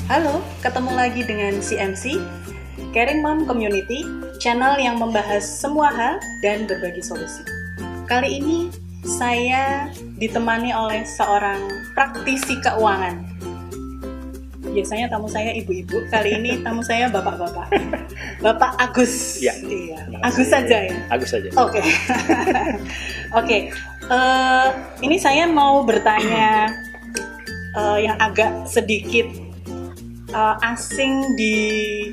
Halo, ketemu lagi dengan CMC, Caring Mom Community, channel yang membahas semua hal dan berbagi solusi. Kali ini saya ditemani oleh seorang praktisi keuangan. Biasanya tamu saya ibu-ibu, kali ini tamu saya bapak-bapak. Bapak Agus. Ya. Iya. Agus saja ya. Agus saja. Oke. Oke. Ini saya mau bertanya yang agak sedikit asing di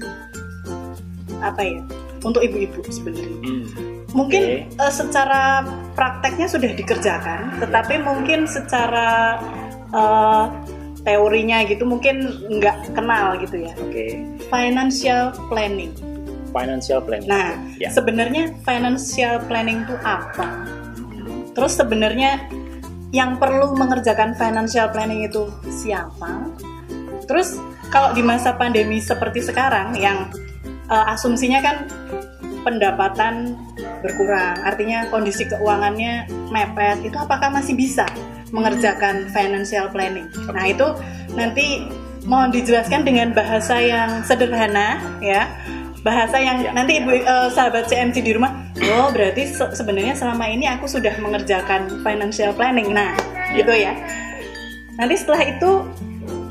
apa ya? Untuk ibu-ibu sebenarnya. Mungkin secara prakteknya sudah dikerjakan, tetapi mungkin secara teorinya gitu mungkin nggak kenal gitu ya. Oke. Financial planning. Financial planning. Nah, Ya. sebenarnya financial planning itu apa? Terus sebenarnya yang perlu mengerjakan financial planning itu siapa? Terus kalau di masa pandemi seperti sekarang yang asumsinya kan pendapatan berkurang, artinya kondisi keuangannya mepet, itu apakah masih bisa mengerjakan financial planning? Nah, itu nanti mohon dijelaskan dengan bahasa yang sederhana ya. Bahasa yang nanti ibu sahabat CMC di rumah, oh berarti sebenarnya selama ini aku sudah mengerjakan financial planning. Nah, gitu ya. Nanti setelah itu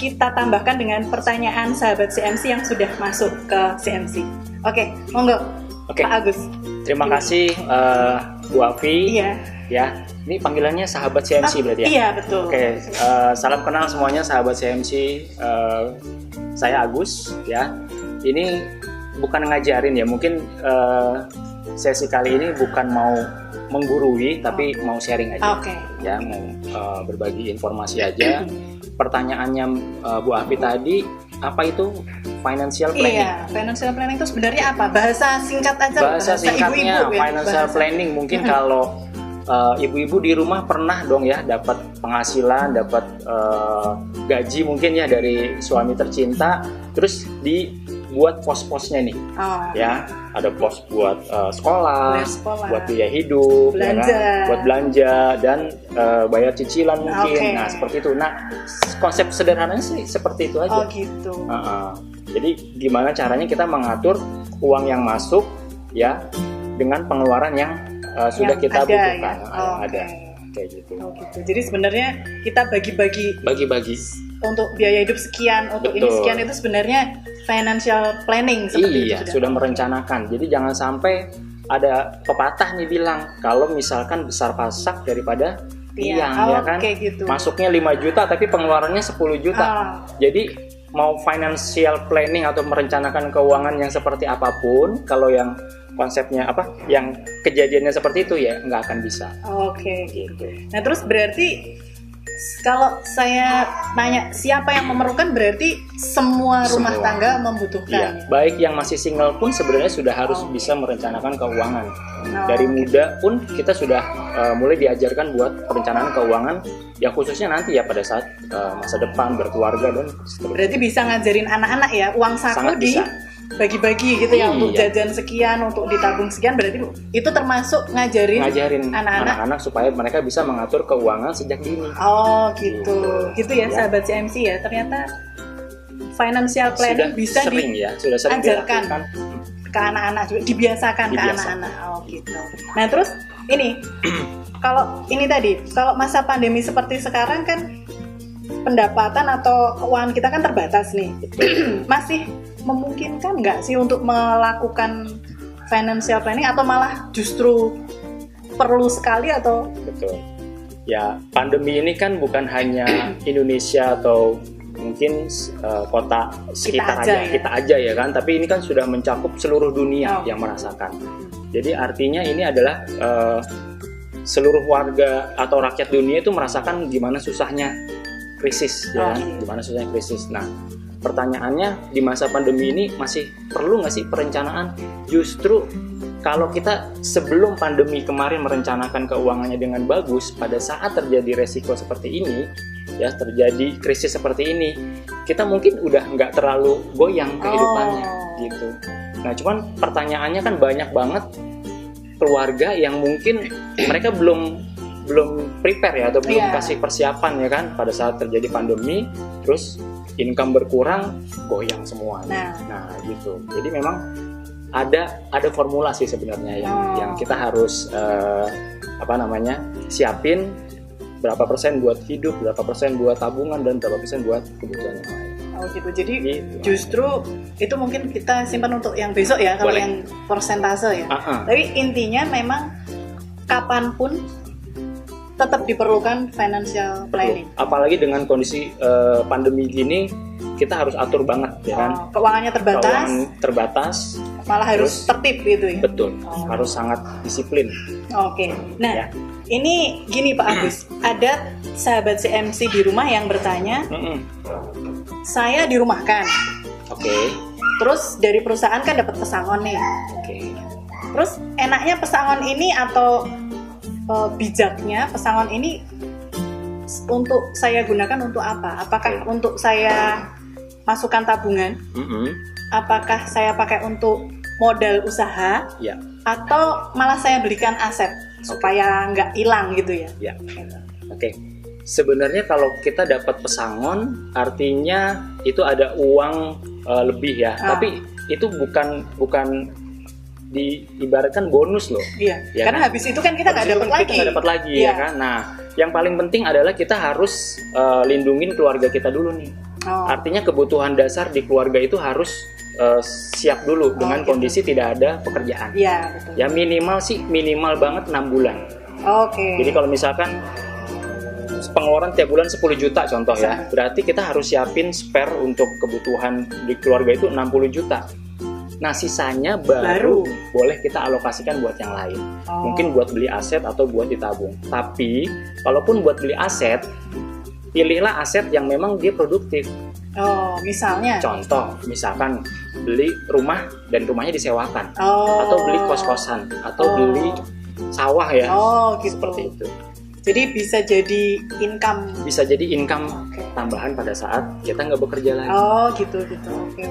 kita tambahkan dengan pertanyaan sahabat CMC yang sudah masuk ke CMC. Oke, monggo. Oke. Pak Agus. Terima kasih Bu Afi. Iya. Ya, ini panggilannya sahabat CMC berarti ya? Iya, betul. Oke, salam kenal semuanya sahabat CMC. Saya Agus ya. Ini bukan ngajarin ya, mungkin sesi kali ini bukan mau menggurui tapi mau sharing aja. Oke. Ya, mau berbagi informasi aja. Pertanyaannya Bu Afi tadi, apa itu financial planning? Iya, financial planning itu sebenarnya apa? Bahasa singkat aja. Bahasa singkatnya ibu-ibu ya, financial planning mungkin kalau ibu-ibu di rumah pernah dong ya dapat penghasilan, dapat gaji mungkin ya dari suami tercinta, terus dibuat pos-posnya nih. Oh. Ya, ada pos buat sekolah, buat biaya hidup, belanja, ya kan? Buat belanja dan bayar cicilan mungkin. Okay. Nah, seperti itu. Nah, konsep sederhananya sih seperti itu aja. Oh, gitu. Jadi gimana caranya kita mengatur uang yang masuk ya dengan pengeluaran yang sudah yang kita ada, butuhkan. ya? Ada kayak gitu. Oh, gitu. Jadi sebenarnya kita Bagi-bagi. untuk biaya hidup sekian, untuk ini sekian, itu sebenarnya financial planning seperti Iya, itu sudah merencanakan. Jadi jangan sampai ada pepatah nih bilang kalau misalkan besar pasak daripada tiang ya kan. Gitu. Masuknya 5 juta tapi pengeluarannya 10 juta. Jadi mau financial planning atau merencanakan keuangan yang seperti apapun, kalau yang konsepnya yang kejadiannya seperti itu ya nggak akan bisa. Oke, gitu. Nah, terus berarti kalau saya nanya siapa yang memerlukan, berarti semua rumah tangga membutuhkan. Iya, baik yang masih single pun sebenarnya sudah harus bisa merencanakan keuangan. Dari muda pun kita sudah mulai diajarkan buat perencanaan keuangan, ya khususnya nanti ya pada saat masa depan berkeluarga dan seterusnya. Berarti bisa ngajarin anak-anak ya, uang saku bagi-bagi gitu ya, untuk jajan sekian, untuk ditabung sekian, berarti itu termasuk ngajarin anak-anak supaya mereka bisa mengatur keuangan sejak dini. Oh, gitu. Gitu ya, sahabat CMC ya. Ternyata financial planning sudah sering diajarkan ke anak-anak juga, dibiasakan ke anak-anak. Oh, gitu. Nah, terus ini kalau masa pandemi seperti sekarang kan pendapatan atau keuangan kita kan terbatas nih. Masih memungkinkan nggak sih untuk melakukan financial planning, atau malah justru perlu sekali atau? Betul. Ya, pandemi ini kan bukan hanya Indonesia atau mungkin kota sekitar kita aja ya kan, tapi ini kan sudah mencakup seluruh dunia yang merasakan. Jadi artinya ini adalah seluruh warga atau rakyat dunia itu merasakan gimana susahnya krisis ya kan? Gimana susahnya krisis. Nah, pertanyaannya di masa pandemi ini masih perlu nggak sih perencanaan? Justru kalau kita sebelum pandemi kemarin merencanakan keuangannya dengan bagus, pada saat terjadi resiko seperti ini, ya terjadi krisis seperti ini, kita mungkin udah nggak terlalu goyang kehidupannya gitu. Nah, cuman pertanyaannya kan banyak banget keluarga yang mungkin mereka belum prepare ya, atau belum kasih persiapan ya kan pada saat terjadi pandemi, terus income berkurang, goyang semua. Nah gitu. Jadi memang ada formula sih sebenarnya yang kita harus siapin, berapa persen buat hidup, berapa persen buat tabungan, dan berapa persen buat kebutuhan yang lain. Oh gitu. Jadi justru itu mungkin kita simpan untuk yang besok ya, kalau yang persentase ya. Tapi intinya memang kapanpun tetap diperlukan financial planning. Apalagi dengan kondisi pandemi gini, kita harus atur banget ya kan. Keuangannya terbatas. Keuangan terbatas. Malah harus tertib gitu ya. Betul. Harus sangat disiplin. Oke. Nah, ini gini Pak Agus, ada sahabat CMC di rumah yang bertanya, saya dirumahkan. Oke. Terus dari perusahaan kan dapat pesangon nih. Oke. Terus enaknya pesangon ini atau bijaknya pesangon ini untuk saya gunakan untuk apa? Apakah untuk saya masukkan tabungan? Apakah saya pakai untuk modal usaha? Atau malah saya belikan aset supaya nggak hilang gitu ya? Oke. Sebenarnya kalau kita dapat pesangon, artinya itu ada uang lebih ya. Tapi itu bukan diibaratkan bonus loh. Iya. Karena kan? Habis itu kan kita nggak dapat lagi. Ya kan. Nah, yang paling penting adalah kita harus lindungin keluarga kita dulu nih. Artinya kebutuhan dasar di keluarga itu harus siap dulu dengan kondisi tidak ada pekerjaan. Iya, betul. Ya minimal banget 6 bulan. Jadi kalau misalkan pengeluaran tiap bulan 10 juta contoh ya, berarti kita harus siapin spare untuk kebutuhan di keluarga itu 60 juta. Nah sisanya baru boleh kita alokasikan buat yang lain. Mungkin buat beli aset atau buat ditabung. Tapi kalaupun buat beli aset, pilihlah aset yang memang dia produktif. Misalnya? Contoh, misalkan beli rumah dan rumahnya disewakan, atau beli kos-kosan, atau beli sawah ya, gitu. Seperti itu. Jadi bisa jadi income. Bisa jadi income tambahan pada saat kita nggak bekerja lagi. Gitu. Oke.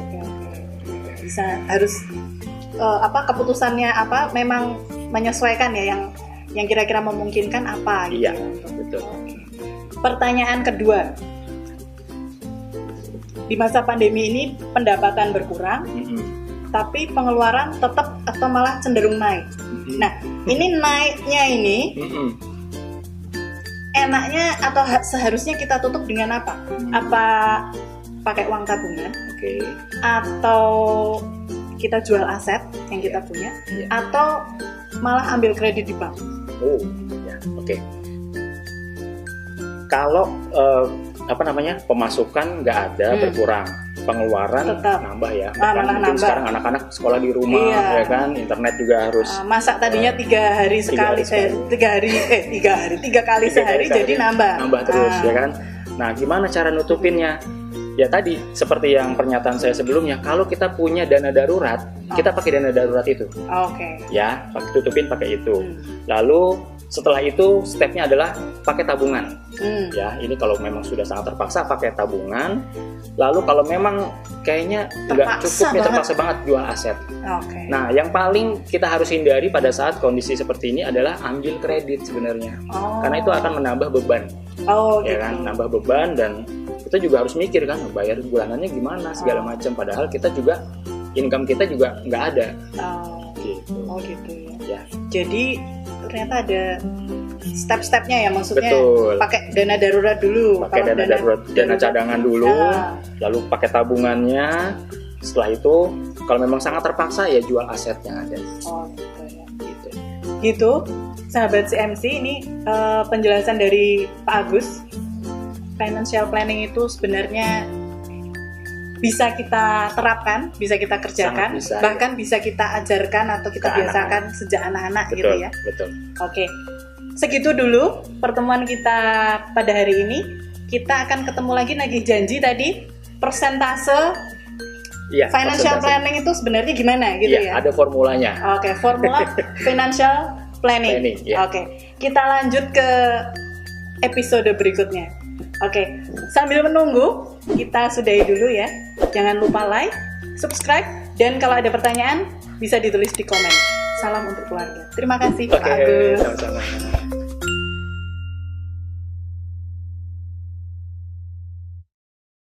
Bisa harus keputusannya memang menyesuaikan ya yang kira-kira memungkinkan apa gitu. Iya, betul. Pertanyaan kedua. Di masa pandemi ini pendapatan berkurang, tapi pengeluaran tetap atau malah cenderung naik. Nah, ini naiknya ini enaknya atau seharusnya kita tutup dengan apa? Apa pakai uang tabungan? Atau kita jual aset yang kita punya? Atau malah ambil kredit di bank? Kalau pemasukan nggak ada, berkurang, pengeluaran tetap nambah ya. Mungkin sekarang anak-anak sekolah di rumah ya kan, internet juga harus masak tadinya 3 kali sehari jadi nambah terus ya kan. Nah gimana cara nutupinnya? Ya tadi seperti yang pernyataan saya sebelumnya, kalau kita punya dana darurat, kita pakai dana darurat itu. Ya, tutupin pakai itu. Lalu setelah itu stepnya adalah pakai tabungan. Ya, ini kalau memang sudah sangat terpaksa pakai tabungan. Lalu kalau memang kayaknya nggak cukup, terpaksa banget jual aset. Nah, yang paling kita harus hindari pada saat kondisi seperti ini adalah ambil kredit sebenarnya, karena itu akan menambah beban. Kan, nambah beban, dan kita juga harus mikir kan, bayar bulanannya gimana segala macam. Padahal kita juga income kita juga nggak ada. Gitu ya. Jadi ternyata ada step-stepnya ya, maksudnya. Betul. Pakai dana darurat dulu, pakai dana cadangan dulu, lalu pakai tabungannya. Setelah itu kalau memang sangat terpaksa ya jual aset yang ada. Gitu sahabat CMC, ini penjelasan dari Pak Agus. Financial planning itu sebenarnya bisa kita terapkan, bisa kita kerjakan, bahkan bisa kita ajarkan atau kita biasakan sejak anak-anak. Betul, gitu ya. Betul. Segitu dulu pertemuan kita pada hari ini. Kita akan ketemu lagi, nagih janji tadi persentase financial planning itu sebenarnya gimana gitu ya. Ada formulanya. Formula financial planning. Kita lanjut ke episode berikutnya. Sambil menunggu, kita sudahi dulu ya. Jangan lupa like, subscribe, dan kalau ada pertanyaan bisa ditulis di komen. Salam untuk keluarga. Terima kasih Pak Agus. Sama-sama.